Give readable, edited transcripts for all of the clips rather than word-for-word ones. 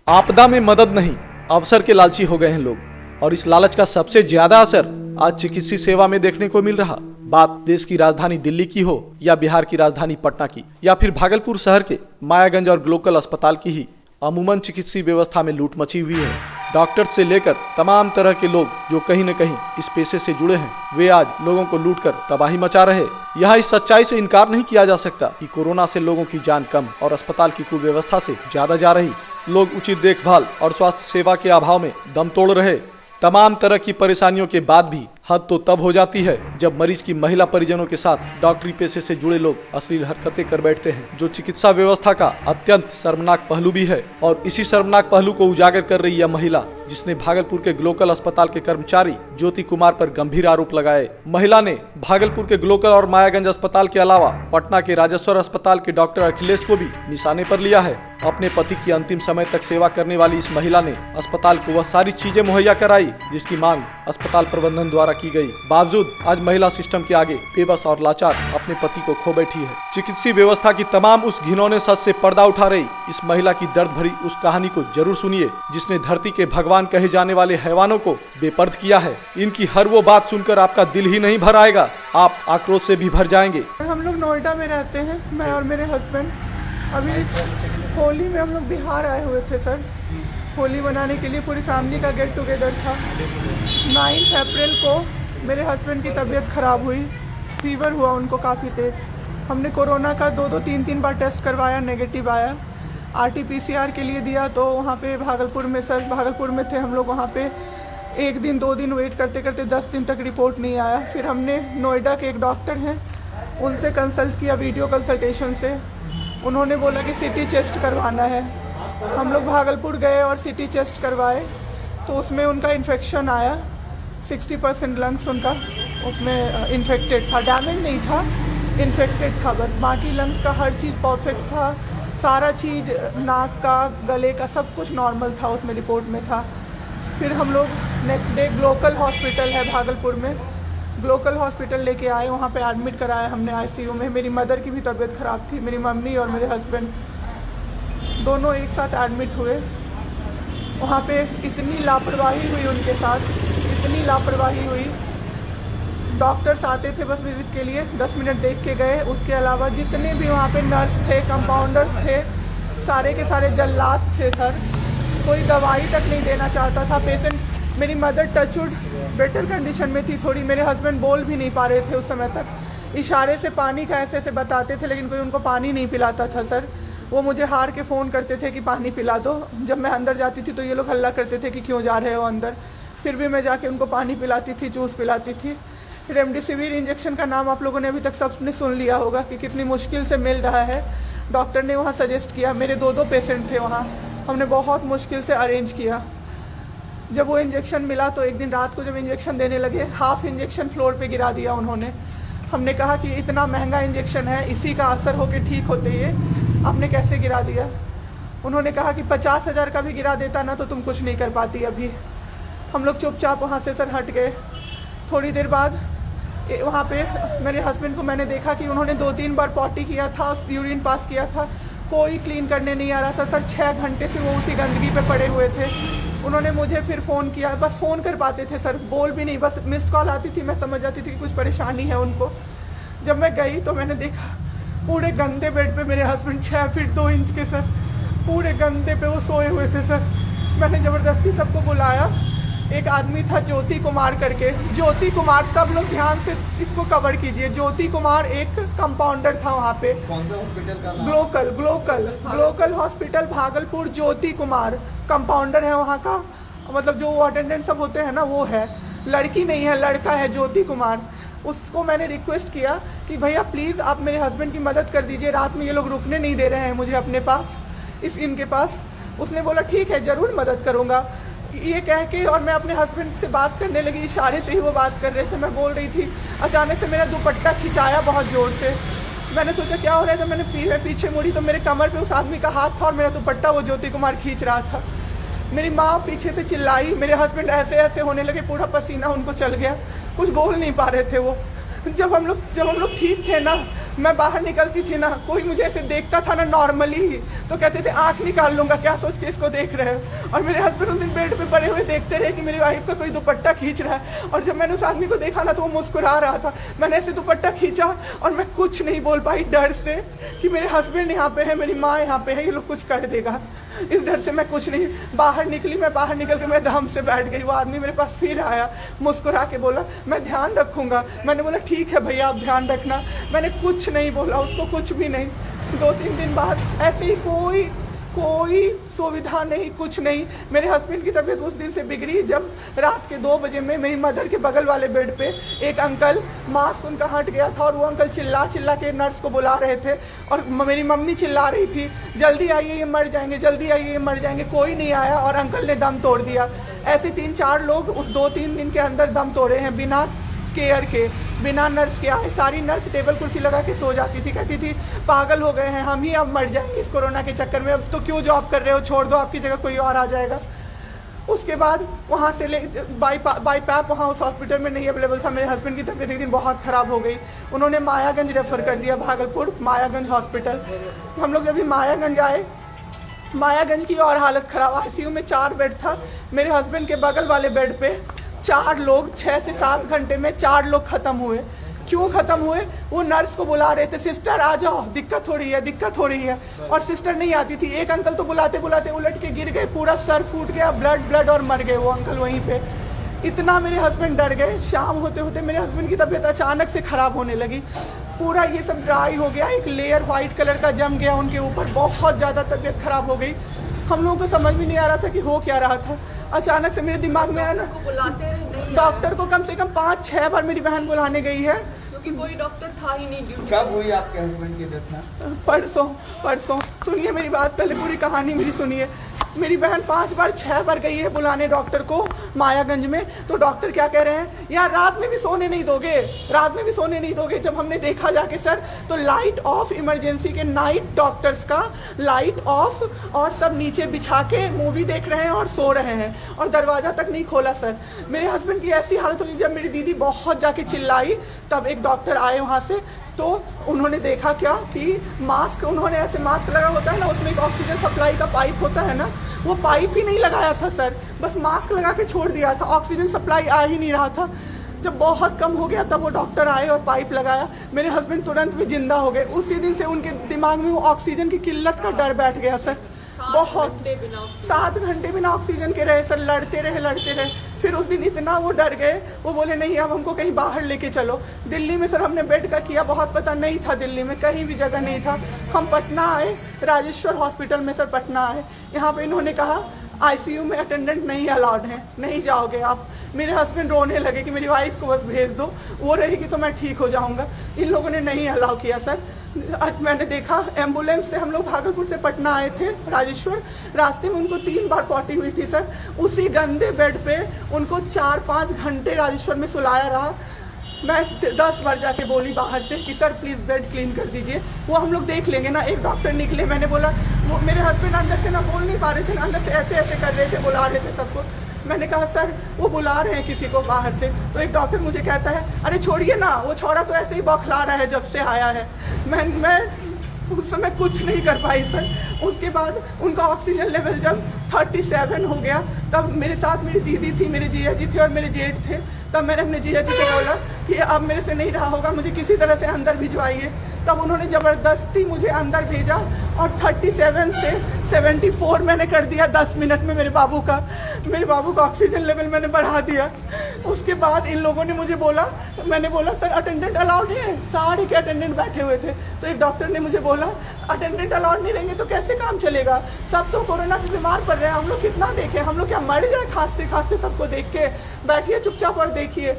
आपदा में मदद नहीं, अवसर के लालची हो गए हैं लोग और इस लालच का सबसे ज्यादा असर आज चिकित्सीय सेवा में देखने को मिल रहा। बात देश की राजधानी दिल्ली की हो या बिहार की राजधानी पटना की या फिर भागलपुर शहर के मायागंज और ग्लोकल अस्पताल की ही, अमूमन चिकित्सीय व्यवस्था में लूट मची हुई है। डॉक्टर से लेकर तमाम तरह के लोग जो कहीं न कहीं इस पेशे से जुड़े हैं, वे आज लोगों को लूटकर तबाही मचा रहे। यहाँ इस सच्चाई से इनकार नहीं किया जा सकता कि कोरोना से लोगों की जान कम और अस्पताल की कुव्यवस्था से ज्यादा जा रही। लोग उचित देखभाल और स्वास्थ्य सेवा के अभाव में दम तोड़ रहे। तमाम तरह की परेशानियों के बाद भी हद तो तब हो जाती है जब मरीज की महिला परिजनों के साथ डॉक्टरी पेशे से जुड़े लोग अश्लील हरकतें कर बैठते हैं, जो चिकित्सा व्यवस्था का अत्यंत शर्मनाक पहलू भी है। और इसी शर्मनाक पहलू को उजागर कर रही यह महिला, जिसने भागलपुर के ग्लोकल अस्पताल के कर्मचारी ज्योति कुमार पर गंभीर आरोप लगाए। महिला ने भागलपुर के ग्लोकल और मायागंज अस्पताल के अलावा पटना के राजेश्वर अस्पताल के डॉक्टर अखिलेश को भी निशाने पर लिया है। अपने पति की अंतिम समय तक सेवा करने वाली इस महिला ने अस्पताल को वह सारी चीजें मुहैया कराई जिसकी मांग अस्पताल प्रबंधन द्वारा की गई। बावजूद आज महिला सिस्टम के आगे बेबस और लाचार अपने पति को खो बैठी है। चिकित्सीय व्यवस्था की तमाम उस घिनौने सच से पर्दा उठा रही इस महिला की दर्द भरी उस कहानी को जरूर सुनिए, जिसने धरती के भगवान कहे जाने वाले हैवानों को बेपर्द किया है। इनकी हर वो बात सुनकर आपका दिल ही नहीं भर आएगा, आप आक्रोश से भी भर जाएंगे। हम लोग नोएडा में रहते हैं, मैं और मेरे हस्बैंड। अभी होली में हम लोग बिहार आए हुए थे सर, होली मनाने के लिए पूरी फैमिली का गेट टुगेदर था। 9 अप्रैल को मेरे हस्बैंड की तबीयत ख़राब हुई, फीवर हुआ उनको काफ़ी तेज। हमने कोरोना का 2-2, 3-3 बार टेस्ट करवाया, नेगेटिव आया। RT-PCR के लिए दिया तो वहाँ पे भागलपुर में थे हम लोग। वहाँ पे 1 दिन 2 दिन वेट करते करते 10 दिन तक रिपोर्ट नहीं आया। फिर हमने नोएडा के एक डॉक्टर हैं, उनसे कंसल्ट किया वीडियो कंसल्टेशन से। उन्होंने बोला कि CT चेस्ट करवाना है। हम लोग भागलपुर गए और CT चेस्ट करवाए तो उसमें उनका इन्फेक्शन आया। 60% लंग्स उनका उसमें इन्फेक्टेड था, डैमेज नहीं था, इन्फेक्टेड था बस। बाकी लंग्स का हर चीज़ परफेक्ट था, सारा चीज़ नाक का, गले का सब कुछ नॉर्मल था, उसमें रिपोर्ट में था। फिर हम लोग नेक्स्ट डे ग्लोकल हॉस्पिटल है भागलपुर में, ग्लोकल हॉस्पिटल लेके आए। वहाँ पे एडमिट कराया हमने ICU में। मेरी मदर की भी तबीयत ख़राब थी, मेरी मम्मी और मेरे हस्बैंड दोनों एक साथ एडमिट हुए। वहाँ पे इतनी लापरवाही हुई उनके साथ, इतनी लापरवाही हुई। डॉक्टर्स आते थे बस विजिट के लिए, 10 मिनट देख के गए। उसके अलावा जितने भी वहाँ पे नर्स थे, कंपाउंडर्स थे, सारे के सारे जल्लाद थे सर। कोई दवाई तक नहीं देना चाहता था पेशेंट। मेरी मदर टचवुड बेटर कंडीशन में थी थोड़ी, मेरे हस्बैंड बोल भी नहीं पा रहे थे उस समय तक। इशारे से पानी का ऐसे बताते थे, लेकिन कोई उनको पानी नहीं पिलाता था सर। वो मुझे हार के फ़ोन करते थे कि पानी पिला दो। जब मैं अंदर जाती थी तो ये लोग हल्ला करते थे कि क्यों जा रहे हो अंदर। फिर भी मैं जाके उनको पानी पिलाती थी, जूस पिलाती थी। रेमडेसिविर इंजेक्शन का नाम आप लोगों ने अभी तक सबने सुन लिया होगा कि कितनी मुश्किल से मिल रहा है। डॉक्टर ने वहाँ सजेस्ट किया, मेरे 2 पेशेंट थे वहाँ, हमने बहुत मुश्किल से अरेंज किया। जब वो इंजेक्शन मिला तो एक दिन रात को जब इंजेक्शन देने लगे, हाफ इंजेक्शन फ्लोर पे गिरा दिया उन्होंने। हमने कहा कि इतना महंगा इंजेक्शन है, इसी का असर होके ठीक होते ये आपने कैसे गिरा दिया। उन्होंने कहा कि 50,000 का भी गिरा देता ना तो तुम कुछ नहीं कर पाती अभी। हम लोग चुपचाप वहाँ से सर हट गए। थोड़ी देर बाद वहाँ पे मेरे हस्बैंड को मैंने देखा कि उन्होंने 2-3 बार पॉटी किया था, यूरिन पास किया था, कोई क्लीन करने नहीं आ रहा था सर। 6 घंटे से वो उसी गंदगी पे पड़े हुए थे। उन्होंने मुझे फिर फ़ोन किया, बस फ़ोन कर पाते थे सर, बोल भी नहीं, बस मिस्ड कॉल आती थी, मैं समझ जाती थी कि कुछ परेशानी है उनको। जब मैं गई तो मैंने देखा पूरे गंदे बेड पे मेरे हस्बैंड 6 फीट 2 इंच के सर, पूरे गंदे पे वो सोए हुए थे सर। मैंने ज़बरदस्ती सबको बुलाया। एक आदमी था ज्योति कुमार करके, ज्योति कुमार, सब लोग ध्यान से इसको कवर कीजिए। ज्योति कुमार एक कंपाउंडर था वहाँ पे। कौन सा हॉस्पिटल का? Glocal hospital Bhagalpur. Jyoti Kumar compounder है वहाँ का, मतलब जो अटेंडेंट सब होते हैं ना वो है, लड़की नहीं है, लड़का है ज्योति कुमार। उसको मैंने रिक्वेस्ट किया कि भैया प्लीज़ आप मेरे हस्बैंड की मदद कर दीजिए, रात में ये लोग रुकने नहीं दे रहे हैं मुझे अपने पास, इनके पास। उसने बोला ठीक है ज़रूर मदद करूँगा, ये कह के, और मैं अपने हस्बैंड से बात करने लगी। इशारे से ही वो बात कर रहे थे, मैं बोल रही थी। अचानक से मेरा दुपट्टा खिंचाया बहुत ज़ोर से। मैंने सोचा क्या हो रहा है, जब मैंने पीछे मुड़ी तो मेरे कमर पे उस आदमी का हाथ था और मेरा दुपट्टा वो ज्योति कुमार खींच रहा था। मेरी माँ पीछे से चिल्लाई, मेरे हस्बैंड ऐसे ऐसे होने लगे, पूरा पसीना उनको चल गया, कुछ बोल नहीं पा रहे थे वो। जब हम लोग ठीक थे ना मैं बाहर निकलती थी ना, कोई मुझे ऐसे देखता था ना नॉर्मली ही, तो कहते थे आंख निकाल लूंगा, क्या सोच के इसको देख रहे हो। और मेरे हस्बैंड उस दिन बेड पे पड़े हुए देखते रहे कि मेरी वाइफ का कोई दुपट्टा खींच रहा है। और जब मैंने उस आदमी को देखा ना तो वो मुस्कुरा रहा था। मैंने ऐसे दुपट्टा खींचा और मैं कुछ नहीं बोल पाई डर से कि मेरे हस्बैंड यहाँ पे है, मेरी माँ यहाँ पे है, ये लोग कुछ कर देगा। इस डर से मैं कुछ नहीं बाहर निकली। मैं बाहर निकल के मैं दम से बैठ गई। वो आदमी मेरे पास फिर आया, मुस्कुरा के बोला मैं ध्यान रखूंगा। मैंने बोला ठीक है भैया, आप ध्यान रखना। मैंने कुछ नहीं बोला उसको, कुछ भी नहीं। 2-3 दिन बाद ऐसे ही कोई सुविधा नहीं, कुछ नहीं। मेरे हस्बैंड की तबीयत उस दिन से बिगड़ी जब रात के 2 बजे में मेरी मदर के बगल वाले बेड पे एक अंकल, मास्क उनका हट गया था और वो अंकल चिल्ला चिल्ला के नर्स को बुला रहे थे। और मेरी मम्मी चिल्ला रही थी जल्दी आइए ये मर जाएंगे, जल्दी आइए ये मर जाएंगे। कोई नहीं आया और अंकल ने दम तोड़ दिया। ऐसे 3-4 लोग उस 2-3 दिन के अंदर दम तोड़े हैं बिना केयर के, बिना नर्स के आए। सारी नर्स टेबल कुर्सी लगा के सो जाती थी, कहती थी पागल हो गए हैं हम ही, अब मर जाएंगे इस कोरोना के चक्कर में, अब तो क्यों जॉब कर रहे हो, छोड़ दो, आपकी जगह कोई और आ जाएगा। उसके बाद वहाँ से बाई पैप वहाँ उस हॉस्पिटल में नहीं अवेलेबल था। मेरे हस्बैंड की तबीयत एक दिन बहुत ख़राब हो गई, उन्होंने मायागंज रेफ़र कर दिया, भागलपुर मायागंज हॉस्पिटल। हम लोग जब भी मायागंज आए, मायागंज की और हालत ख़राब। ICU में 4 बेड था। मेरे हस्बैंड के बगल वाले बेड पे 4 लोग 6 से 7 घंटे में 4 लोग ख़त्म हुए। क्यों ख़त्म हुए? वो नर्स को बुला रहे थे, सिस्टर आ जाओ, दिक्कत हो रही है, दिक्कत हो रही है, और सिस्टर नहीं आती थी। एक अंकल तो बुलाते बुलाते उलट के गिर गए, पूरा सर फूट गया, ब्लड और मर गए वो अंकल वहीं पे। इतना मेरे हस्बैंड डर गए। शाम होते होते मेरे हस्बैंड की तबीयत अचानक से ख़राब होने लगी, पूरा ये सब ड्राई हो गया, एक लेयर वाइट कलर का जम गया उनके ऊपर, बहुत ज़्यादा तबीयत ख़राब हो गई। हम लोगों को समझ भी नहीं आ रहा था कि हो क्या रहा था। अचानक से मेरे दिमाग में आया ना, डॉक्टर को कम से कम 5-6 बार मेरी बहन बुलाने गई है, क्योंकि कोई डॉक्टर था ही नहीं ड्यूटी। कब हुई आपके हस्बैंड की डेथ? परसों। सुनिए मेरी बात, पहले पूरी कहानी मेरी सुनिए। मेरी बहन 5-6 बार गई है बुलाने डॉक्टर को मायागंज में, तो डॉक्टर क्या कह रहे हैं, यार रात में भी सोने नहीं दोगे, रात में भी सोने नहीं दोगे। जब हमने देखा जाके सर, तो लाइट ऑफ, इमरजेंसी के नाइट डॉक्टर्स का लाइट ऑफ, और सब नीचे बिछा के मूवी देख रहे हैं और सो रहे हैं, और दरवाज़ा तक नहीं खोला सर। मेरे हस्बैंड की ऐसी हालत हुई, जब मेरी दीदी बहुत जाके चिल्लाई तब एक डॉक्टर आए वहाँ से, तो उन्होंने देखा क्या कि मास्क, उन्होंने ऐसे मास्क लगा होता है ना, उसमें एक ऑक्सीजन सप्लाई का पाइप होता है ना, वो पाइप ही नहीं लगाया था सर, बस मास्क लगा के छोड़ दिया था, ऑक्सीजन सप्लाई आ ही नहीं रहा था। जब बहुत कम हो गया तब वो डॉक्टर आए और पाइप लगाया, मेरे हस्बैंड तुरंत भी जिंदा हो गए। उसी दिन से उनके दिमाग में वो ऑक्सीजन की किल्लत का डर बैठ गया सर। बहुत 7 घंटे बिना ऑक्सीजन के रहे सर, लड़ते रहे। फिर उस दिन इतना वो डर गए, वो बोले नहीं अब हमको कहीं बाहर लेके चलो। दिल्ली में सर हमने बेड का किया, बहुत पता नहीं था, दिल्ली में कहीं भी जगह नहीं था। हम पटना आए, राजेश्वर हॉस्पिटल में सर पटना आए। यहाँ पे इन्होंने कहा ICU में अटेंडेंट नहीं अलाउड है, नहीं जाओगे आप। मेरे हस्बैंड रोने लगे कि मेरी वाइफ को बस भेज दो, वो रहेगी तो मैं ठीक हो जाऊँगा। इन लोगों ने नहीं अलाउ किया सर। मैंने देखा एम्बुलेंस से हम लोग भागलपुर से पटना आए थे राजेश्वर, रास्ते में उनको 3 बार पॉटी हुई थी सर। उसी गंदे बेड पे उनको 4-5 घंटे राजेश्वर में सुलाया रहा। मैं 10 बार जाके बोली बाहर से कि सर प्लीज़ बेड क्लीन कर दीजिए, वो हम लोग देख लेंगे ना। एक डॉक्टर निकले, मैंने बोला, वो मेरे हस्बैंड अंदर से ना बोल नहीं पा रहे थे, अंदर से ऐसे ऐसे कर रहे थे, बुला रहे थे सबको। मैंने कहा सर वो बुला रहे हैं किसी को बाहर से, तो एक डॉक्टर मुझे कहता है अरे छोड़िए ना, वो छोड़ा तो ऐसे ही बौखला रहा है जब से आया है। मैं उस समय कुछ नहीं कर पाई सर। उसके बाद उनका ऑक्सीजन लेवल जब 37 हो गया, तब मेरे साथ मेरी दीदी थी, मेरे जीजा जी थे और मेरे जेठ थे। तब मैंने अपने जीजा जी से बोला कि अब मेरे से नहीं रहा होगा, मुझे किसी तरह से अंदर भिजवाइए। तब उन्होंने ज़बरदस्ती मुझे अंदर भेजा और 37 से 74 मैंने कर दिया 10 मिनट में। मेरे बाबू का ऑक्सीजन लेवल मैंने बढ़ा दिया। उसके बाद इन लोगों ने मुझे बोला, मैंने बोला सर अटेंडेंट अलाउड है, सारे के अटेंडेंट बैठे हुए थे। तो एक डॉक्टर ने मुझे बोला अटेंडेंट अलाउड नहीं रहेंगे तो कैसे काम चलेगा, सब तो कोरोना से बीमार पड़ रहे हैं, हम लोग कितना देखें, हम लोग क्या मर जाए खांसते खांसते सबको देख के, बैठिए चुपचाप और देखिए।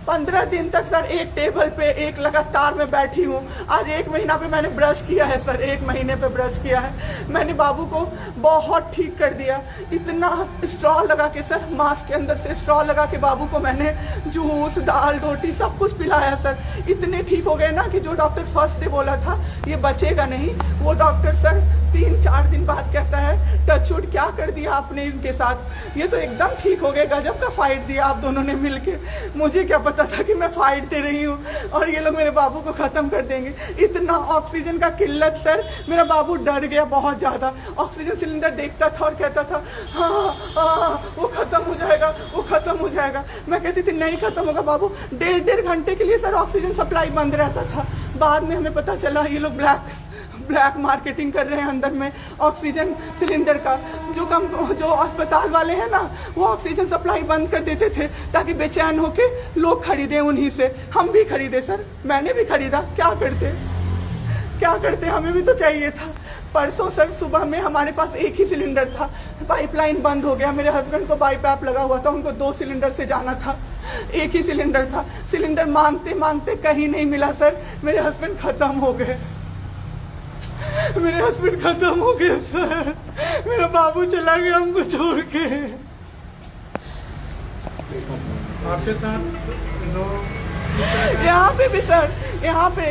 15 दिन तक सर एक टेबल पे एक लगातार मैं बैठी हूँ। आज 1 महीना पे मैंने ब्रश किया है सर, 1 महीने पे ब्रश किया है मैंने। बाबू को बहुत ठीक कर दिया, इतना स्ट्रॉ लगा के सर, मास्क के अंदर से स्ट्रॉ लगा के बाबू को मैंने जूस, दाल, रोटी सब कुछ पिलाया सर। इतने ठीक हो गए ना कि जो डॉक्टर फर्स्ट डे बोला था ये बचेगा नहीं, वो डॉक्टर सर 3-4 दिन बाद कहता है टचवुड क्या कर दिया आपने इनके साथ, ये तो एकदम ठीक हो गए, गजब का फाइट दिया आप दोनों ने मिलके। मुझे क्या पता था कि मैं फाइट दे रही हूँ और ये लोग मेरे बाबू को ख़त्म कर देंगे। इतना ऑक्सीजन का किल्लत सर, मेरा बाबू डर गया बहुत ज़्यादा। ऑक्सीजन सिलेंडर देखता था और कहता था हाँ वो ख़त्म हो जाएगा, वो ख़त्म हो जाएगा। मैं कहती थी नहीं ख़त्म होगा बाबू। 1.5 घंटे के लिए सर ऑक्सीजन सप्लाई बंद रहता था। बाद में हमें पता चला ये लोग ब्लैक मार्केटिंग कर रहे हैं अंदर में ऑक्सीजन सिलेंडर का। जो अस्पताल वाले हैं ना, वो ऑक्सीजन सप्लाई बंद कर देते थे ताकि बेचैन होके लोग खरीदें उन्हीं से। हम भी खरीदे सर, मैंने भी खरीदा। क्या करते हमें भी तो चाहिए था। परसों सर सुबह में हमारे पास एक ही सिलेंडर था, पाइपलाइन बंद हो गया। मेरे हस्बैंड को बाईपैप लगा हुआ था, उनको 2 सिलेंडर से जाना था, एक ही सिलेंडर था। सिलेंडर मांगते मांगते कहीं नहीं मिला सर, मेरे हस्बैंड खत्म हो गए सर। मेरा बाबू चला गया हमको छोड़ के। आपके साथ यहाँ पे भी सर, यहाँ पे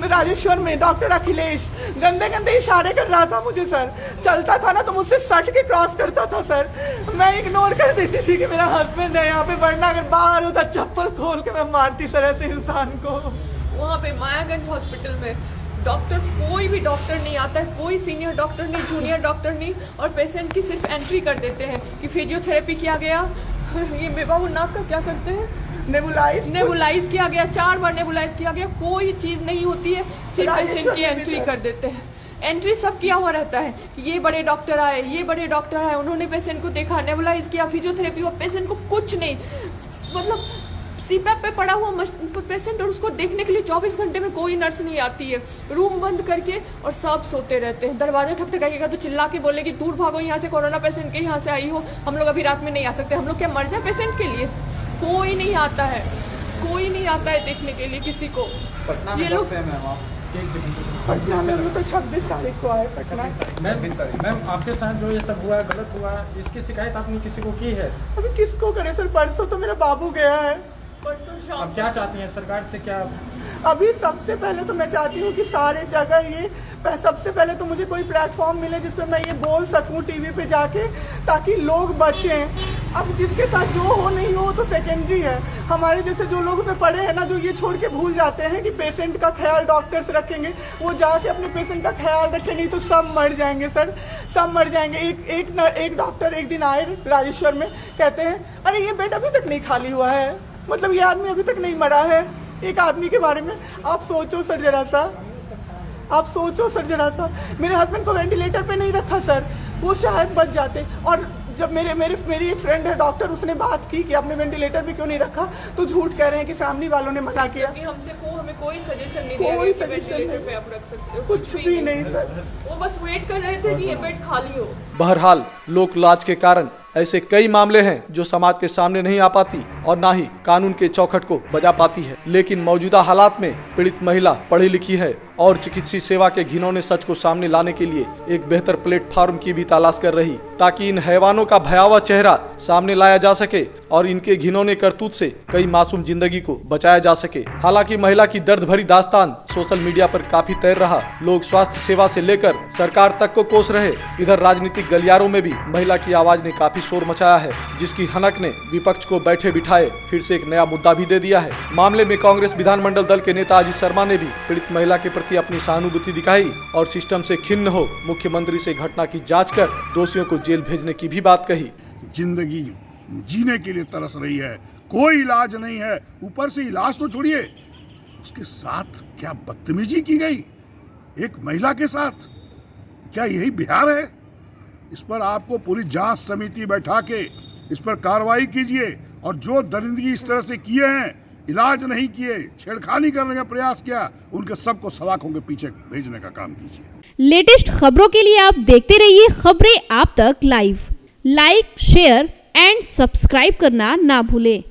राजेश्वर में डॉक्टर अखिलेश गंदे इशारे कर रहा था मुझे सर। चलता था ना तो मुझसे सट के क्रॉस करता था सर। मैं इग्नोर कर देती थी कि मेरा हस्बैंड है यहाँ पे, वरना अगर बाहर होता चप्पल खोल के मैं मारती सर ऐसे इंसान को। वहाँ पे मायागंज हॉस्पिटल में डॉक्टर्स, कोई भी डॉक्टर नहीं आता है, कोई सीनियर डॉक्टर नहीं, जूनियर डॉक्टर नहीं, और पेशेंट की सिर्फ एंट्री कर देते हैं कि फिजियोथेरेपी किया गया। ये बेबाबू नाक का क्या करते हैं, नेबुलाइज किया गया, 4 बार नेबुलाइज किया गया, कोई चीज़ नहीं होती है, सिर्फ पेशेंट की एंट्री कर देते हैं। एंट्री सब किया हुआ रहता है कि ये बड़े डॉक्टर आए, उन्होंने पेशेंट को देखा, नेबुलाइज किया, फिजियोथेरेपी हुआ, पेशेंट को कुछ नहीं, मतलब सीपैप पे पड़ा हुआ पेशेंट, और उसको देखने के लिए 24 घंटे में कोई नर्स नहीं आती है। रूम बंद करके और सब सोते रहते हैं। दरवाजा ठकठकाइएगा तो चिल्ला के बोलेगी दूर भागो यहाँ से, कोरोना पेशेंट के यहाँ से आई हो, हम लोग अभी रात में नहीं आ सकते। हम लोग क्या मर जाए पेशेंट के लिए? कोई नहीं आता है देखने के लिए किसी को। ये लोग पटना में हम लोग तो 26 तारीख को आए पटना। मैम आपके साथ जो ये सब हुआ, गलत हुआ, इसकी शिकायत आपने किसी को की है? अभी किसको करे सर? परसों तो मेरा बाबू गया है। परसों शाम। अब क्या चाहती हैं सरकार से? क्या अभी सबसे पहले तो मैं चाहती हूँ कि सारे जगह सबसे पहले तो मुझे कोई प्लेटफॉर्म मिले जिस पे मैं ये बोल सकूँ टीवी पे जाके, ताकि लोग बचें। अब जिसके साथ जो हो नहीं हो तो सेकेंडरी है। हमारे जैसे जो लोग उसमें पड़े हैं ना, जो ये छोड़ के भूल जाते हैं कि पेशेंट का ख्याल डॉक्टर्स रखेंगे, वो जाके अपने पेशेंट का ख्याल रखें, नहीं तो सब मर जाएंगे सर, सब मर जाएंगे। एक डॉक्टर एक दिन आए राजेश्वर में, कहते हैं अरे ये बेड अभी तक नहीं खाली हुआ है, मतलब ये आदमी अभी तक नहीं मरा है। एक आदमी के बारे में आप सोचो सर जरा सा। मेरे हस्बैंड को वेंटिलेटर पे नहीं रखा सर, वो शायद बच जाते। और जब मेरी एक फ्रेंड है डॉक्टर, उसने बात की कि आपने वेंटिलेटर पे क्यों नहीं रखा, तो झूठ कह रहे हैं कि फैमिली वालों ने मना किया। हमें कोई सजेशन नहीं दिया, कोई सजेशन पे आप रख सकते हो, कुछ भी नहीं सर। वो बस वेट कर रहे थे कि ये बेड खाली हो। बहरहाल लोक लाज के कारण ऐसे कई मामले हैं जो समाज के सामने नहीं आ पाती और ना ही कानून के चौखट को बजा पाती है। लेकिन मौजूदा हालात में पीड़ित महिला पढ़ी लिखी है और चिकित्सीय सेवा के घिनौने सच को सामने लाने के लिए एक बेहतर प्लेटफॉर्म की भी तलाश कर रही, ताकि इन हैवानों का भयावह चेहरा सामने लाया जा सके और इनके घिनौने करतूत से कई मासूम जिंदगी को बचाया जा सके। हालांकि महिला की दर्द भरी दास्तान सोशल मीडिया पर काफी तैर रहा। लोग स्वास्थ्य सेवा से लेकर सरकार तक को कोस रहे। इधर राजनीतिक गलियारों में भी महिला की आवाज ने काफी शोर मचाया है, जिसकी हनक ने विपक्ष को बैठे बिठाए फिर से एक नया मुद्दा भी दे दिया है। मामले में कांग्रेस विधानमंडल दल के नेता अजीत शर्मा ने भी पीड़ित महिला के प्रति अपनी सहानुभूति दिखाई और सिस्टम से खिन्न हो मुख्यमंत्री से घटना की जांच कर दोषियों को जेल भेजने की भी बात कही। जिंदगी जीने के लिए तरस रही है, कोई इलाज नहीं है, ऊपर से इलाज तो छोड़िए, उसके साथ क्या बदतमीजी की गई एक महिला के साथ। क्या यही बिहार है? इस पर आपको पूरी जांच समिति बैठा के इस पर कार्रवाई कीजिए और जो दरिंदगी इस तरह से किए हैं, इलाज नहीं किए, छेड़खानी करने का प्रयास किया, उनके सबको सलाखों के पीछे भेजने का काम कीजिए। लेटेस्ट खबरों के लिए आप देखते रहिए खबरें आप तक live. Like, share and subscribe करना ना भूलें।